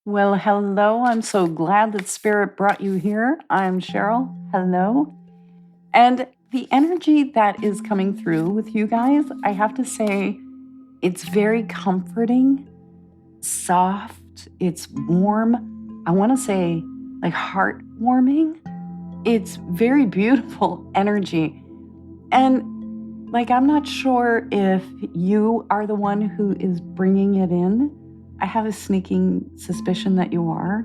Well, hello. I'm so glad that Spirit brought you here. I'm Cheryl. Hello. And the energy that is coming through with you guys, I have to say, it's very comforting, soft, it's warm. I want to say, like, heartwarming. It's very beautiful energy. And, like, I'm not sure if you are the one who is bringing it in. I have a sneaking suspicion that you are,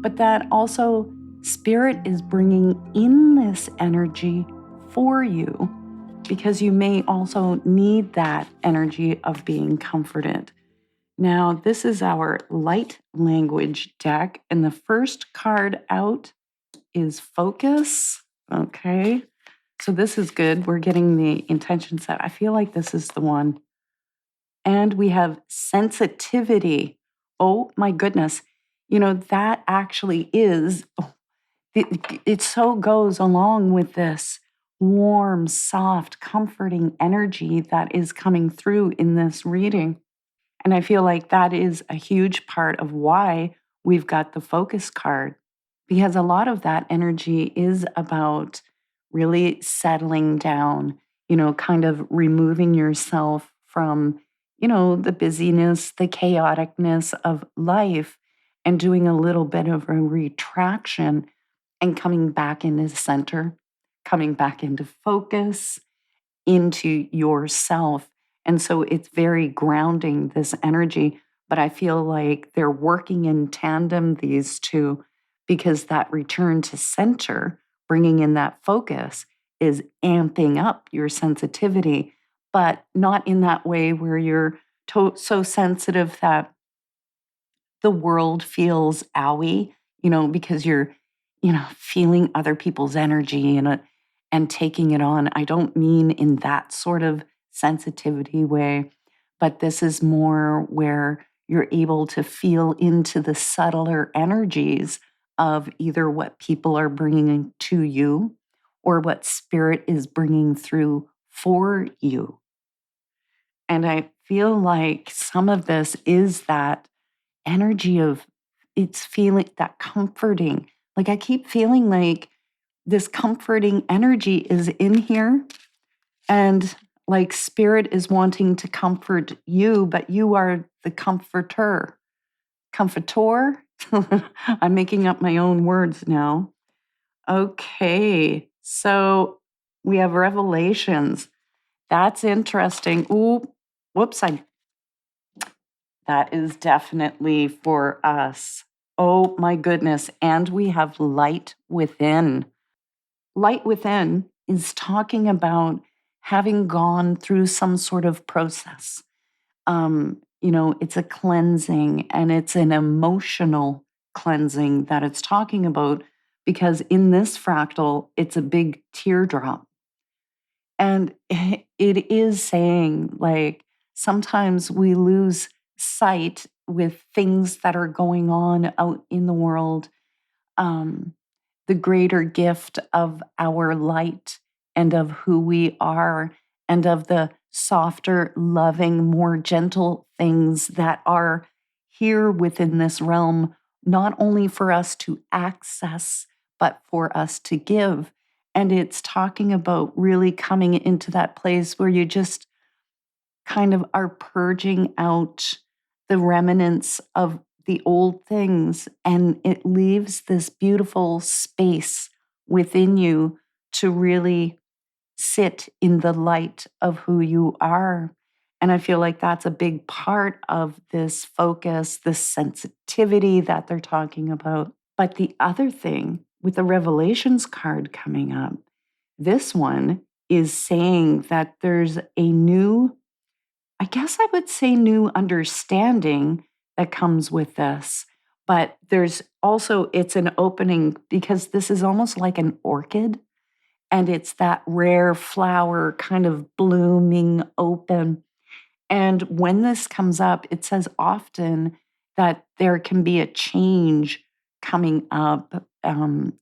but that also Spirit is bringing in this energy for you because you may also need that energy of being comforted. Now, this is our light language deck, and the first card out is focus. Okay. So this is good. We're getting the intention set. I feel like this is the one. And we have sensitivity. Oh my goodness. That actually is, it so goes along with this warm, soft, comforting energy that is coming through in this reading. And I feel like that is a huge part of why we've got the focus card, because a lot of that energy is about really settling down, kind of removing yourself from, the busyness, the chaoticness of life, and doing a little bit of a retraction and coming back into the center, coming back into focus, into yourself. And so it's very grounding, this energy. But I feel like they're working in tandem, these two, because that return to center, bringing in that focus, is amping up your sensitivity, but not in that way where you're so sensitive that the world feels owie, because you're, feeling other people's energy and taking it on. I don't mean in that sort of sensitivity way, but this is more where you're able to feel into the subtler energies of either what people are bringing to you or what spirit is bringing through for you. And I feel like some of this is that energy of it's feeling that comforting. Like I keep feeling like this comforting energy is in here and like spirit is wanting to comfort you, but you are the comforter. Comfortor? I'm making up my own words now. Okay. So we have revelations. That's interesting. Ooh, whoops, that is definitely for us. Oh my goodness. And we have light within. Light within is talking about having gone through some sort of process. It's a cleansing and it's an emotional cleansing that it's talking about because in this fractal, it's a big teardrop. And it is saying, like, sometimes we lose sight with things that are going on out in the world. Um, the greater gift of our light and of who we are, and of the softer, loving, more gentle things that are here within this realm, not only for us to access, but for us to give. And it's talking about really coming into that place where you just kind of are purging out the remnants of the old things, and it leaves this beautiful space within you to really sit in the light of who you are. And I feel like that's a big part of this focus, this sensitivity that they're talking about. But the other thing with the Revelations card coming up, this one is saying that there's a new, I guess I would say, new understanding that comes with this. But there's also, it's an opening because this is almost like an orchid, and it's that rare flower kind of blooming open. And when this comes up, it says often that there can be a change coming up.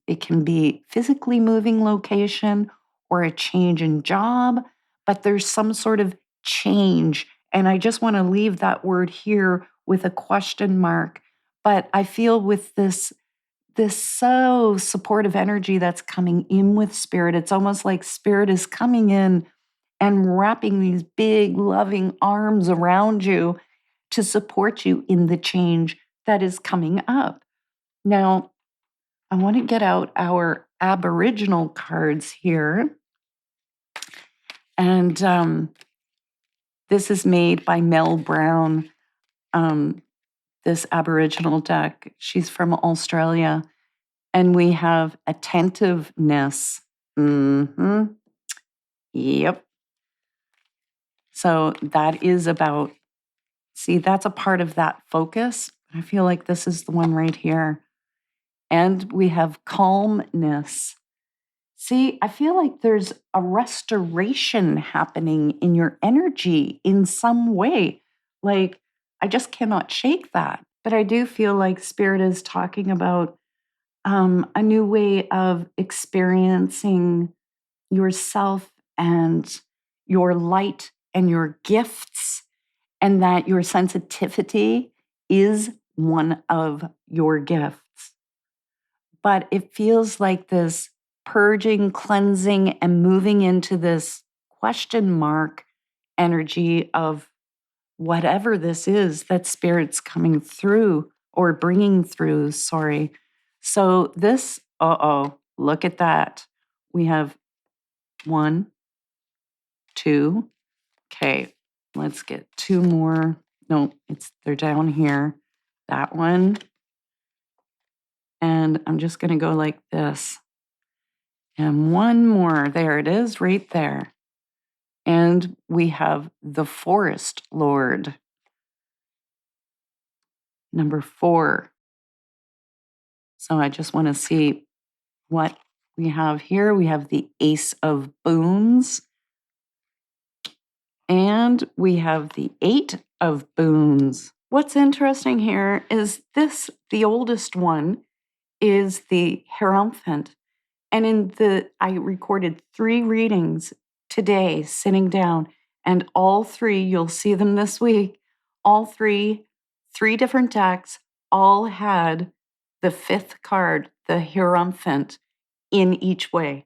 It can be physically moving location or a change in job, but there's some sort of change. And I just want to leave that word here with a question mark But I feel with this so supportive energy that's coming in with spirit, it's almost like spirit is coming in and wrapping these big loving arms around you to support you in the change that is coming up. Now, I want to get out our Aboriginal cards here. And this is made by Mel Brown, this Aboriginal deck. She's from Australia. And we have attentiveness. Yep. So that is about, see, that's a part of that focus. I feel like this is the one right here. And we have calmness. See, I feel like there's a restoration happening in your energy in some way. Like, I just cannot shake that. But I do feel like Spirit is talking about a new way of experiencing yourself and your light and your gifts, and that your sensitivity is one of your gifts. But it feels like this purging, cleansing, and moving into this question mark energy of whatever this is that spirit's coming through or bringing through. Sorry. So this, look at that. We have 1, 2. Okay, let's get 2 more. No, they're down here. That one. And I'm just going to go like this. And 1 more. There it is, right there. And we have the Forest Lord. Number 4. So I just want to see what we have here. We have the Ace of Boons. And we have the 8 of Boons. What's interesting here is this, the oldest one, is the Hierophant. And I recorded 3 readings today, sitting down, and all 3, you'll see them this week, all 3 different decks, all had the 5th card, the Hierophant, in each way.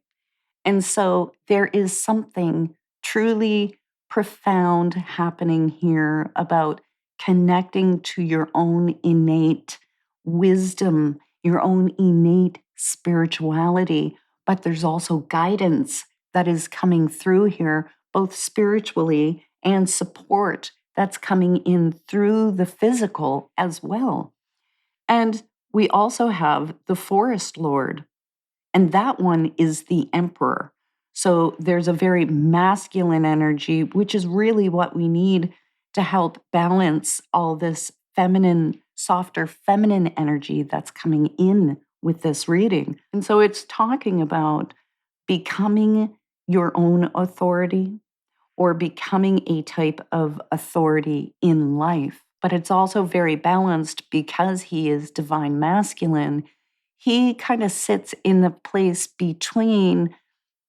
And so there is something truly profound happening here about connecting to your own innate wisdom, your own innate spirituality. But there's also guidance that is coming through here, both spiritually and support that's coming in through the physical as well. And we also have the Forest Lord, and that one is the Emperor. So there's a very masculine energy, which is really what we need to help balance all this feminine, softer feminine energy that's coming in with this reading. And so it's talking about becoming your own authority or becoming a type of authority in life. But it's also very balanced because he is divine masculine. He kind of sits in the place between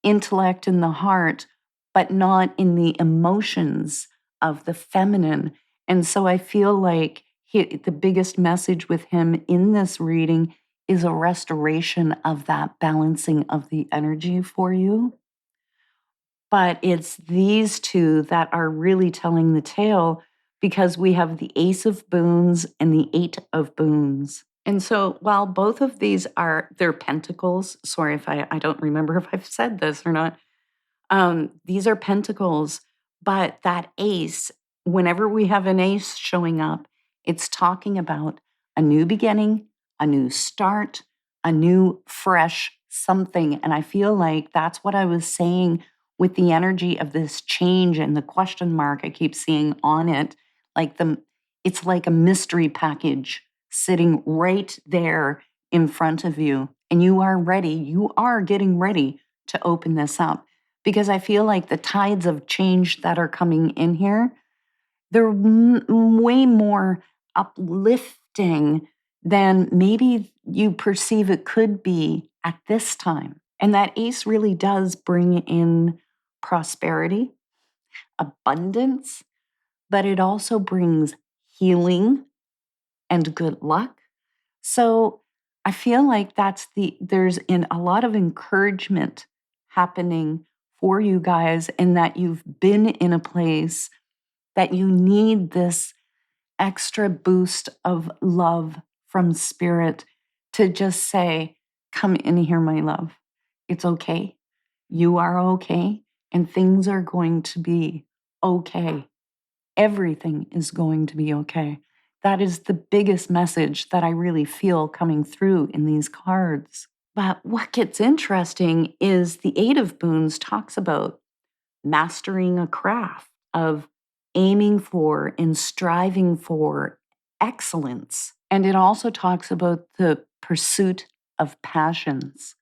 intellect and the heart, but not in the emotions of the feminine. And so I feel like the biggest message with him in this reading is a restoration of that balancing of the energy for you. But it's these 2 that are really telling the tale, because we have the Ace of Boons and the 8 of Boons. And so while both of these they're pentacles, sorry if I don't remember if I've said this or not, these are pentacles, but that ace, whenever we have an ace showing up, it's talking about a new beginning, a new start, a new fresh something. And I feel like that's what I was saying with the energy of this change and the question mark I keep seeing on it. It's like a mystery package sitting right there in front of you. And you are ready. You are getting ready to open this up, because I feel like the tides of change that are coming in here, they're way more uplifting than maybe you perceive it could be at this time. And that ace really does bring in prosperity, abundance, but it also brings healing and good luck. So I feel like there's in a lot of encouragement happening for you guys, in that you've been in a place that you need this extra boost of love from spirit to just say, come in here, my love. It's okay. You are okay. And things are going to be okay. Everything is going to be okay. That is the biggest message that I really feel coming through in these cards. But what gets interesting is the Eight of Boons talks about mastering a craft, of aiming for and striving for excellence. And it also talks about the pursuit of passions.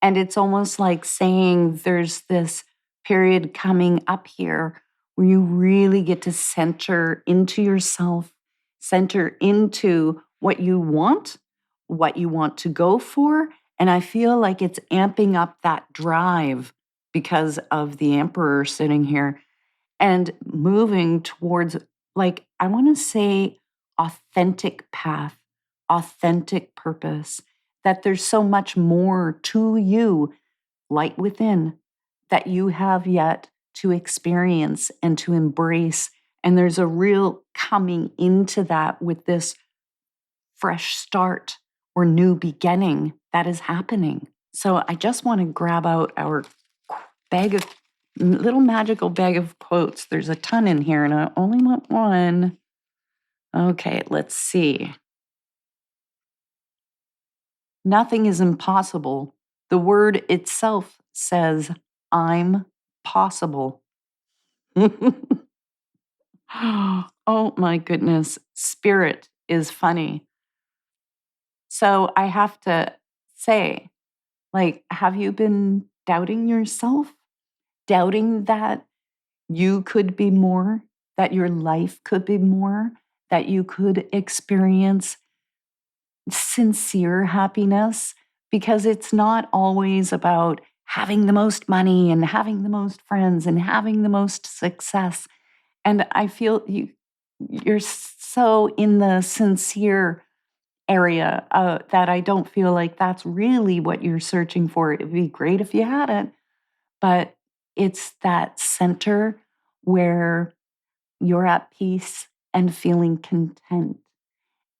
And it's almost like saying there's this period coming up here where you really get to center into yourself, center into what you want to go for. And I feel like it's amping up that drive because of the Emperor sitting here and moving towards, like, I want to say, authentic path, authentic purpose, that there's so much more to you, light within, that you have yet to experience and to embrace. And there's a real coming into that with this fresh start or new beginning that is happening. So I just want to grab out our little magical bag of quotes. There's a ton in here, and I only want one. Okay, let's see. Nothing is impossible. The word itself says, I'm possible. Oh my goodness. Spirit is funny. So I have to say, like, have you been doubting yourself? Doubting that you could be more, that your life could be more, that you could experience sincere happiness? Because it's not always about having the most money and having the most friends and having the most success. And I feel you're so in the sincere area that I don't feel like that's really what you're searching for. It'd be great if you had it, but it's that center where you're at peace and feeling content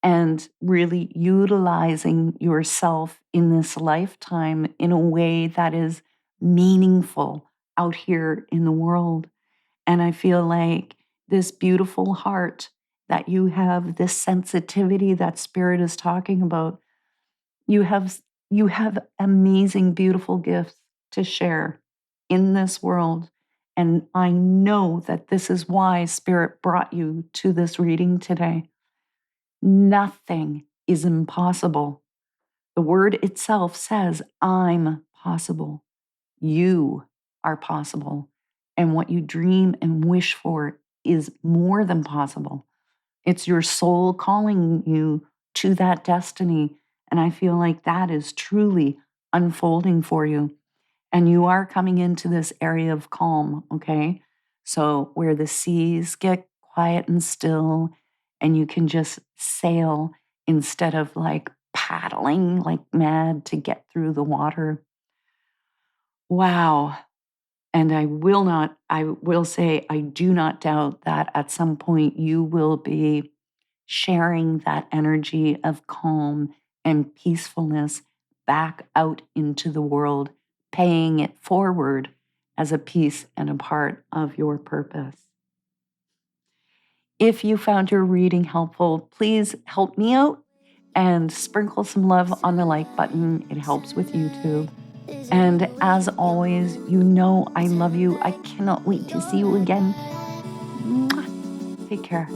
and really utilizing yourself in this lifetime in a way that is meaningful out here in the world. And I feel like this beautiful heart that you have, this sensitivity that spirit is talking about, you have you have amazing, beautiful gifts to share in this world. And I know that this is why spirit brought you to this reading today. Nothing is impossible. The word itself says, I'm possible. You are possible. And what you dream and wish for is more than possible. It's your soul calling you to that destiny. And I feel like that is truly unfolding for you. And you are coming into this area of calm, okay? So where the seas get quiet and still, and you can just sail instead of like paddling like mad to get through the water. Wow. And I will say, I do not doubt that at some point you will be sharing that energy of calm and peacefulness back out into the world, paying it forward as a piece and a part of your purpose. If you found your reading helpful, please help me out and sprinkle some love on the like button. It helps with YouTube. And as always, you know I love you. I cannot wait to see you again. Mwah. Take care.